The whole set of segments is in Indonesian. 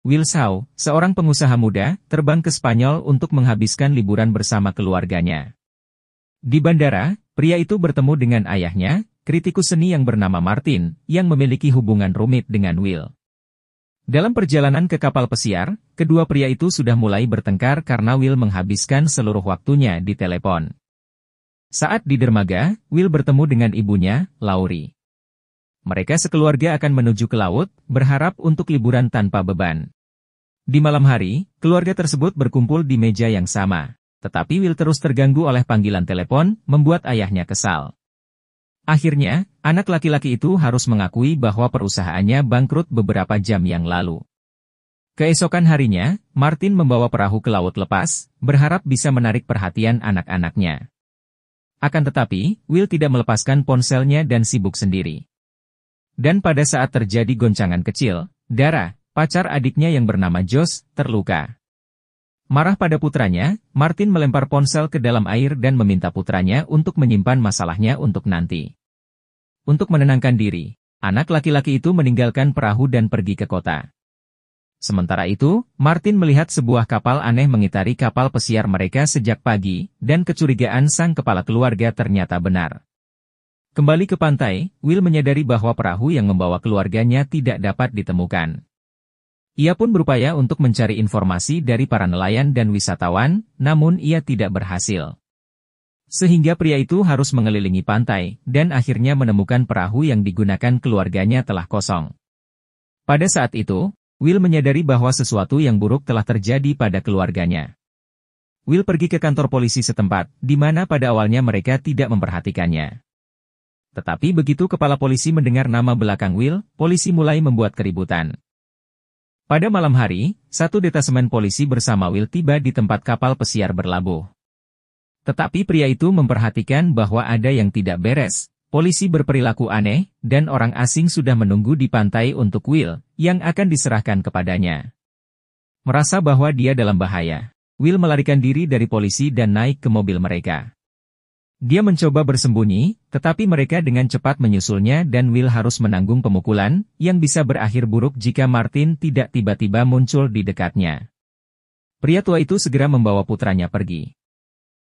Will Shaw, seorang pengusaha muda, terbang ke Spanyol untuk menghabiskan liburan bersama keluarganya. Di bandara, pria itu bertemu dengan ayahnya, kritikus seni yang bernama Martin, yang memiliki hubungan rumit dengan Will. Dalam perjalanan ke kapal pesiar, kedua pria itu sudah mulai bertengkar karena Will menghabiskan seluruh waktunya di telepon. Saat di dermaga, Will bertemu dengan ibunya, Laurie. Mereka sekeluarga akan menuju ke laut, berharap untuk liburan tanpa beban. Di malam hari, keluarga tersebut berkumpul di meja yang sama. Tetapi Will terus terganggu oleh panggilan telepon, membuat ayahnya kesal. Akhirnya, anak laki-laki itu harus mengakui bahwa perusahaannya bangkrut beberapa jam yang lalu. Keesokan harinya, Martin membawa perahu ke laut lepas, berharap bisa menarik perhatian anak-anaknya. Akan tetapi, Will tidak melepaskan ponselnya dan sibuk sendiri. Dan pada saat terjadi goncangan kecil, Dara, pacar adiknya yang bernama Josh, terluka. Marah pada putranya, Martin melempar ponsel ke dalam air dan meminta putranya untuk menyimpan masalahnya untuk nanti. Untuk menenangkan diri, anak laki-laki itu meninggalkan perahu dan pergi ke kota. Sementara itu, Martin melihat sebuah kapal aneh mengitari kapal pesiar mereka sejak pagi, dan kecurigaan sang kepala keluarga ternyata benar. Kembali ke pantai, Will menyadari bahwa perahu yang membawa keluarganya tidak dapat ditemukan. Ia pun berupaya untuk mencari informasi dari para nelayan dan wisatawan, namun ia tidak berhasil. Sehingga pria itu harus mengelilingi pantai, dan akhirnya menemukan perahu yang digunakan keluarganya telah kosong. Pada saat itu, Will menyadari bahwa sesuatu yang buruk telah terjadi pada keluarganya. Will pergi ke kantor polisi setempat, di mana pada awalnya mereka tidak memperhatikannya. Tetapi begitu kepala polisi mendengar nama belakang Will, polisi mulai membuat keributan. Pada malam hari, satu detasemen polisi bersama Will tiba di tempat kapal pesiar berlabuh. Tetapi pria itu memperhatikan bahwa ada yang tidak beres, polisi berperilaku aneh, dan orang asing sudah menunggu di pantai untuk Will, yang akan diserahkan kepadanya. Merasa bahwa dia dalam bahaya, Will melarikan diri dari polisi dan naik ke mobil mereka. Dia mencoba bersembunyi, tetapi mereka dengan cepat menyusulnya dan Will harus menanggung pemukulan, yang bisa berakhir buruk jika Martin tidak tiba-tiba muncul di dekatnya. Pria tua itu segera membawa putranya pergi.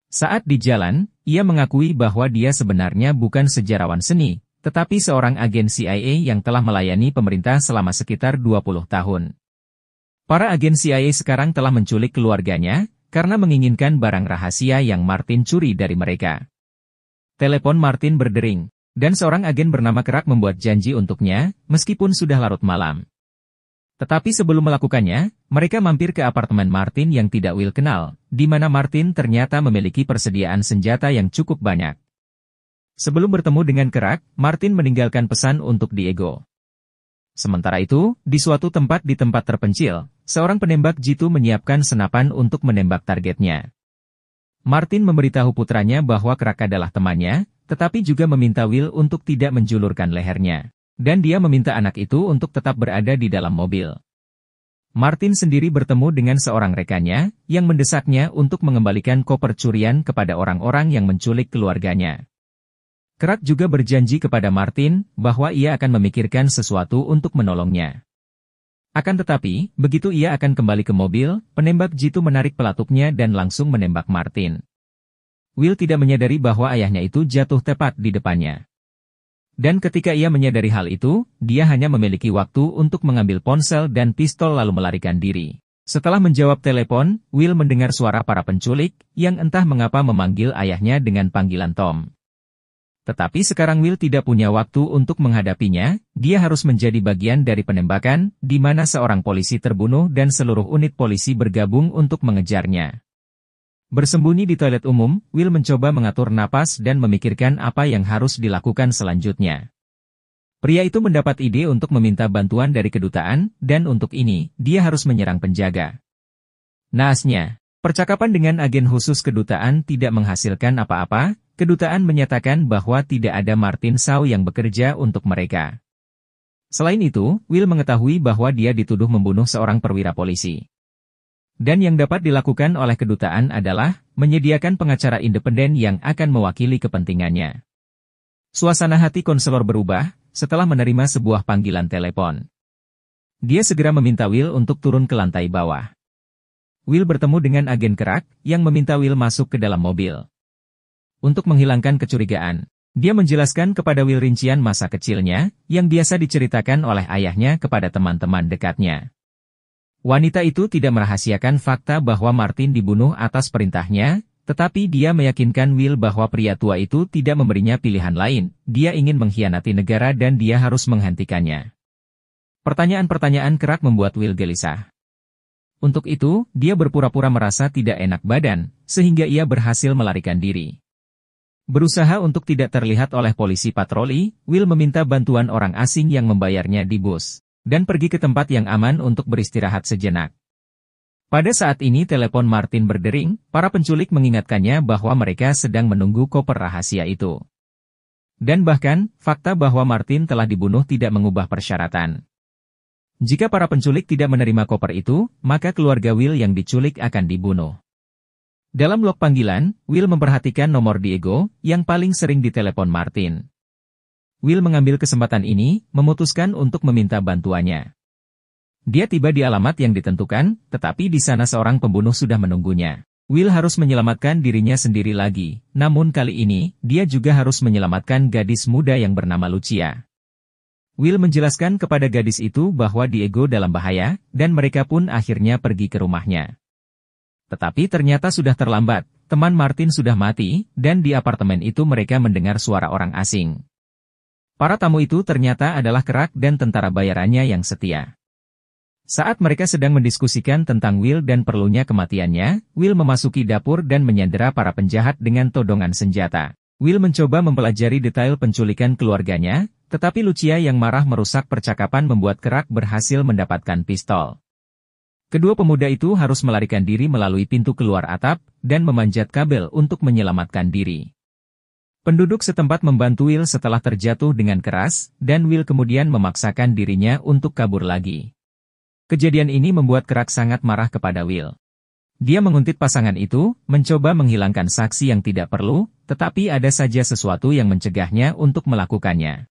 Saat di jalan, ia mengakui bahwa dia sebenarnya bukan sejarawan seni, tetapi seorang agen CIA yang telah melayani pemerintah selama sekitar 20 tahun. Para agen CIA sekarang telah menculik keluarganya, karena menginginkan barang rahasia yang Martin curi dari mereka. Telepon Martin berdering, dan seorang agen bernama Kerak membuat janji untuknya, meskipun sudah larut malam. Tetapi sebelum melakukannya, mereka mampir ke apartemen Martin yang tidak Will kenal, di mana Martin ternyata memiliki persediaan senjata yang cukup banyak. Sebelum bertemu dengan Kerak, Martin meninggalkan pesan untuk Diego. Sementara itu, di suatu tempat terpencil, seorang penembak jitu menyiapkan senapan untuk menembak targetnya. Martin memberitahu putranya bahwa Kerak adalah temannya, tetapi juga meminta Will untuk tidak menjulurkan lehernya. Dan dia meminta anak itu untuk tetap berada di dalam mobil. Martin sendiri bertemu dengan seorang rekannya, yang mendesaknya untuk mengembalikan koper curian kepada orang-orang yang menculik keluarganya. Kerak juga berjanji kepada Martin, bahwa ia akan memikirkan sesuatu untuk menolongnya. Akan tetapi, begitu ia akan kembali ke mobil, penembak jitu menarik pelatuknya dan langsung menembak Martin. Will tidak menyadari bahwa ayahnya itu jatuh tepat di depannya. Dan ketika ia menyadari hal itu, dia hanya memiliki waktu untuk mengambil ponsel dan pistol lalu melarikan diri. Setelah menjawab telepon, Will mendengar suara para penculik, yang entah mengapa memanggil ayahnya dengan panggilan Tom. Tetapi sekarang Will tidak punya waktu untuk menghadapinya, dia harus menjadi bagian dari penembakan, di mana seorang polisi terbunuh dan seluruh unit polisi bergabung untuk mengejarnya. Bersembunyi di toilet umum, Will mencoba mengatur napas dan memikirkan apa yang harus dilakukan selanjutnya. Pria itu mendapat ide untuk meminta bantuan dari kedutaan, dan untuk ini, dia harus menyerang penjaga. Naasnya, percakapan dengan agen khusus kedutaan tidak menghasilkan apa-apa. Kedutaan menyatakan bahwa tidak ada Martin Shaw yang bekerja untuk mereka. Selain itu, Will mengetahui bahwa dia dituduh membunuh seorang perwira polisi. Dan yang dapat dilakukan oleh kedutaan adalah menyediakan pengacara independen yang akan mewakili kepentingannya. Suasana hati konselor berubah setelah menerima sebuah panggilan telepon. Dia segera meminta Will untuk turun ke lantai bawah. Will bertemu dengan agen Kerak, yang meminta Will masuk ke dalam mobil. Untuk menghilangkan kecurigaan, dia menjelaskan kepada Will rincian masa kecilnya, yang biasa diceritakan oleh ayahnya kepada teman-teman dekatnya. Wanita itu tidak merahasiakan fakta bahwa Martin dibunuh atas perintahnya, tetapi dia meyakinkan Will bahwa pria tua itu tidak memberinya pilihan lain, dia ingin mengkhianati negara dan dia harus menghentikannya. Pertanyaan-pertanyaan Kerak membuat Will gelisah. Untuk itu, dia berpura-pura merasa tidak enak badan, sehingga ia berhasil melarikan diri. Berusaha untuk tidak terlihat oleh polisi patroli, Will meminta bantuan orang asing yang membayarnya di bus, dan pergi ke tempat yang aman untuk beristirahat sejenak. Pada saat ini telepon Martin berdering, para penculik mengingatkannya bahwa mereka sedang menunggu koper rahasia itu. Dan bahkan, fakta bahwa Martin telah dibunuh tidak mengubah persyaratan. Jika para penculik tidak menerima koper itu, maka keluarga Will yang diculik akan dibunuh. Dalam log panggilan, Will memperhatikan nomor Diego, yang paling sering ditelepon Martin. Will mengambil kesempatan ini, memutuskan untuk meminta bantuannya. Dia tiba di alamat yang ditentukan, tetapi di sana seorang pembunuh sudah menunggunya. Will harus menyelamatkan dirinya sendiri lagi, namun kali ini, dia juga harus menyelamatkan gadis muda yang bernama Lucia. Will menjelaskan kepada gadis itu bahwa Diego dalam bahaya, dan mereka pun akhirnya pergi ke rumahnya. Tetapi ternyata sudah terlambat, teman Martin sudah mati, dan di apartemen itu mereka mendengar suara orang asing. Para tamu itu ternyata adalah Kerak dan tentara bayarannya yang setia. Saat mereka sedang mendiskusikan tentang Will dan perlunya kematiannya, Will memasuki dapur dan menyandera para penjahat dengan todongan senjata. Will mencoba mempelajari detail penculikan keluarganya, tetapi Lucia yang marah merusak percakapan membuat Kerak berhasil mendapatkan pistol. Kedua pemuda itu harus melarikan diri melalui pintu keluar atap, dan memanjat kabel untuk menyelamatkan diri. Penduduk setempat membantu Will setelah terjatuh dengan keras, dan Will kemudian memaksakan dirinya untuk kabur lagi. Kejadian ini membuat Kerak sangat marah kepada Will. Dia menguntit pasangan itu, mencoba menghilangkan saksi yang tidak perlu, tetapi ada saja sesuatu yang mencegahnya untuk melakukannya.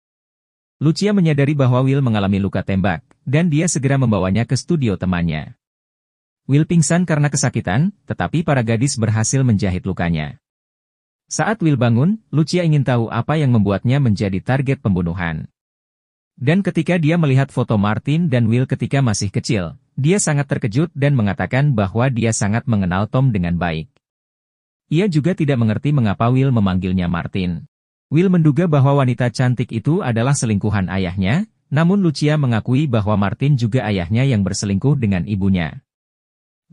Lucia menyadari bahwa Will mengalami luka tembak, dan dia segera membawanya ke studio temannya. Will pingsan karena kesakitan, tetapi para gadis berhasil menjahit lukanya. Saat Will bangun, Lucia ingin tahu apa yang membuatnya menjadi target pembunuhan. Dan ketika dia melihat foto Martin dan Will ketika masih kecil, dia sangat terkejut dan mengatakan bahwa dia sangat mengenal Tom dengan baik. Ia juga tidak mengerti mengapa Will memanggilnya Martin. Will menduga bahwa wanita cantik itu adalah selingkuhan ayahnya, namun Lucia mengakui bahwa Martin juga ayahnya yang berselingkuh dengan ibunya.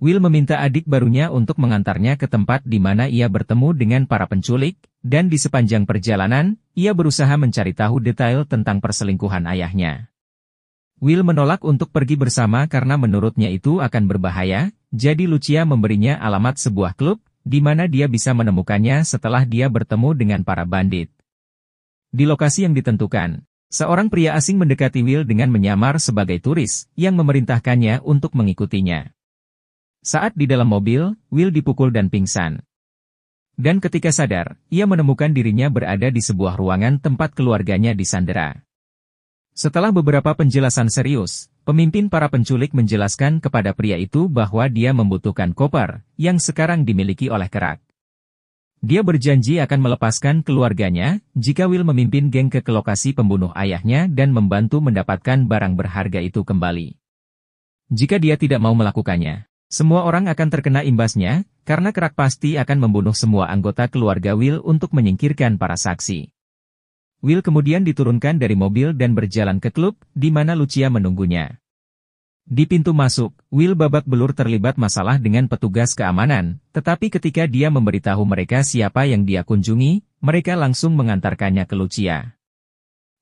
Will meminta adik barunya untuk mengantarnya ke tempat di mana ia bertemu dengan para penculik, dan di sepanjang perjalanan, ia berusaha mencari tahu detail tentang perselingkuhan ayahnya. Will menolak untuk pergi bersama karena menurutnya itu akan berbahaya, jadi Lucia memberinya alamat sebuah klub, di mana dia bisa menemukannya setelah dia bertemu dengan para bandit. Di lokasi yang ditentukan, seorang pria asing mendekati Will dengan menyamar sebagai turis, yang memerintahkannya untuk mengikutinya. Saat di dalam mobil, Will dipukul dan pingsan. Dan ketika sadar, ia menemukan dirinya berada di sebuah ruangan tempat keluarganya disandera. Setelah beberapa penjelasan serius, pemimpin para penculik menjelaskan kepada pria itu bahwa dia membutuhkan koper, yang sekarang dimiliki oleh Kerak. Dia berjanji akan melepaskan keluarganya, jika Will memimpin geng ke lokasi pembunuh ayahnya dan membantu mendapatkan barang berharga itu kembali. Jika dia tidak mau melakukannya, semua orang akan terkena imbasnya, karena Kerak pasti akan membunuh semua anggota keluarga Will untuk menyingkirkan para saksi. Will kemudian diturunkan dari mobil dan berjalan ke klub, di mana Lucia menunggunya. Di pintu masuk, Will babak belur terlibat masalah dengan petugas keamanan, tetapi ketika dia memberitahu mereka siapa yang dia kunjungi, mereka langsung mengantarkannya ke Lucia.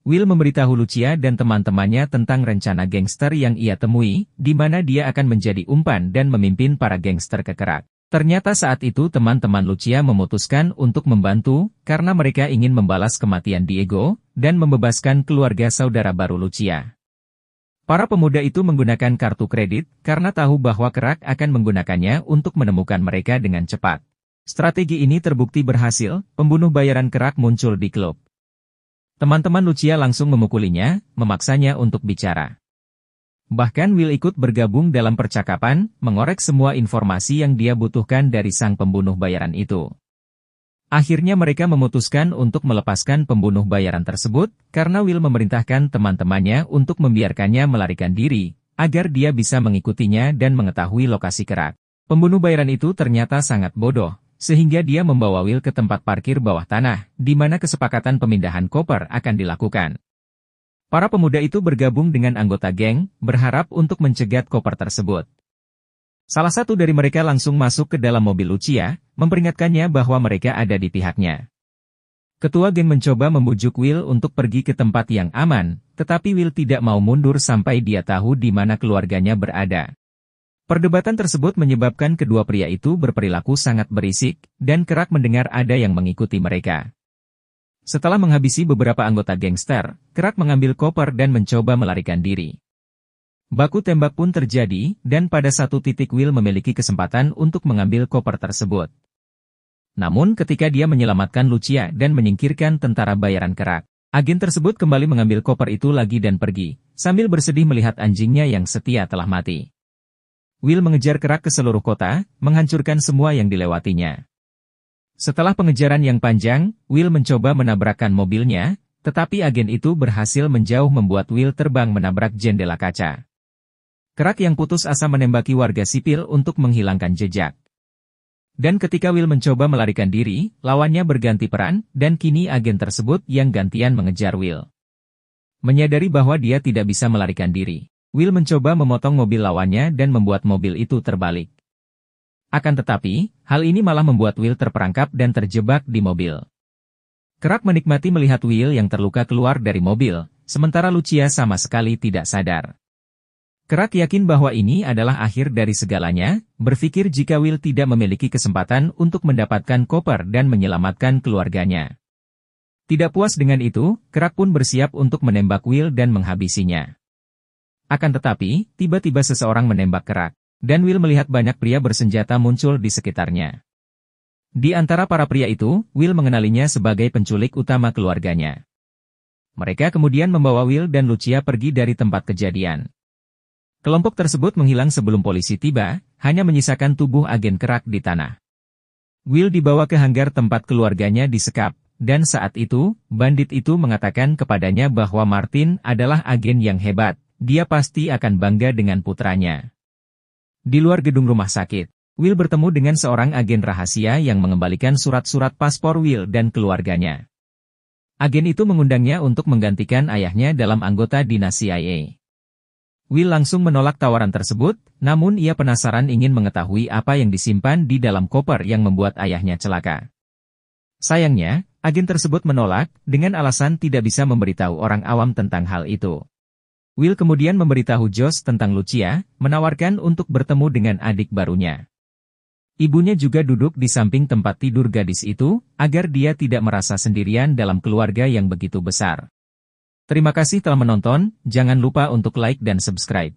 Will memberitahu Lucia dan teman-temannya tentang rencana gangster yang ia temui, di mana dia akan menjadi umpan dan memimpin para gangster ke Kerak. Ternyata saat itu teman-teman Lucia memutuskan untuk membantu, karena mereka ingin membalas kematian Diego, dan membebaskan keluarga saudara baru Lucia. Para pemuda itu menggunakan kartu kredit, karena tahu bahwa Kerak akan menggunakannya untuk menemukan mereka dengan cepat. Strategi ini terbukti berhasil, pembunuh bayaran Kerak muncul di klub. Teman-teman Lucia langsung memukulinya, memaksanya untuk bicara. Bahkan Will ikut bergabung dalam percakapan, mengorek semua informasi yang dia butuhkan dari sang pembunuh bayaran itu. Akhirnya mereka memutuskan untuk melepaskan pembunuh bayaran tersebut, karena Will memerintahkan teman-temannya untuk membiarkannya melarikan diri, agar dia bisa mengikutinya dan mengetahui lokasi Kerak. Pembunuh bayaran itu ternyata sangat bodoh, sehingga dia membawa Will ke tempat parkir bawah tanah, di mana kesepakatan pemindahan koper akan dilakukan. Para pemuda itu bergabung dengan anggota geng, berharap untuk mencegat koper tersebut. Salah satu dari mereka langsung masuk ke dalam mobil Lucia, memperingatkannya bahwa mereka ada di pihaknya. Ketua geng mencoba membujuk Will untuk pergi ke tempat yang aman, tetapi Will tidak mau mundur sampai dia tahu di mana keluarganya berada. Perdebatan tersebut menyebabkan kedua pria itu berperilaku sangat berisik, dan Kerak mendengar ada yang mengikuti mereka. Setelah menghabisi beberapa anggota gangster, Kerak mengambil koper dan mencoba melarikan diri. Baku tembak pun terjadi, dan pada satu titik Will memiliki kesempatan untuk mengambil koper tersebut. Namun ketika dia menyelamatkan Lucia dan menyingkirkan tentara bayaran Kerak, agen tersebut kembali mengambil koper itu lagi dan pergi, sambil bersedih melihat anjingnya yang setia telah mati. Will mengejar Kerak ke seluruh kota, menghancurkan semua yang dilewatinya. Setelah pengejaran yang panjang, Will mencoba menabrakkan mobilnya, tetapi agen itu berhasil menjauh membuat Will terbang menabrak jendela kaca. Kerak yang putus asa menembaki warga sipil untuk menghilangkan jejak. Dan ketika Will mencoba melarikan diri, lawannya berganti peran, dan kini agen tersebut yang gantian mengejar Will. Menyadari bahwa dia tidak bisa melarikan diri, Will mencoba memotong mobil lawannya dan membuat mobil itu terbalik. Akan tetapi, hal ini malah membuat Will terperangkap dan terjebak di mobil. Kerak menikmati melihat Will yang terluka keluar dari mobil, sementara Lucia sama sekali tidak sadar. Kerak yakin bahwa ini adalah akhir dari segalanya, berpikir jika Will tidak memiliki kesempatan untuk mendapatkan koper dan menyelamatkan keluarganya. Tidak puas dengan itu, Kerak pun bersiap untuk menembak Will dan menghabisinya. Akan tetapi, tiba-tiba seseorang menembak Kerak, dan Will melihat banyak pria bersenjata muncul di sekitarnya. Di antara para pria itu, Will mengenalinya sebagai penculik utama keluarganya. Mereka kemudian membawa Will dan Lucia pergi dari tempat kejadian. Kelompok tersebut menghilang sebelum polisi tiba, hanya menyisakan tubuh agen Kerak di tanah. Will dibawa ke hanggar tempat keluarganya disekap, dan saat itu, bandit itu mengatakan kepadanya bahwa Martin adalah agen yang hebat, dia pasti akan bangga dengan putranya. Di luar gedung rumah sakit, Will bertemu dengan seorang agen rahasia yang mengembalikan surat-surat paspor Will dan keluarganya. Agen itu mengundangnya untuk menggantikan ayahnya dalam anggota dinas CIA. Will langsung menolak tawaran tersebut, namun ia penasaran ingin mengetahui apa yang disimpan di dalam koper yang membuat ayahnya celaka. Sayangnya, agen tersebut menolak, dengan alasan tidak bisa memberitahu orang awam tentang hal itu. Will kemudian memberitahu Josh tentang Lucia, menawarkan untuk bertemu dengan adik barunya. Ibunya juga duduk di samping tempat tidur gadis itu, agar dia tidak merasa sendirian dalam keluarga yang begitu besar. Terima kasih telah menonton, jangan lupa untuk like dan subscribe.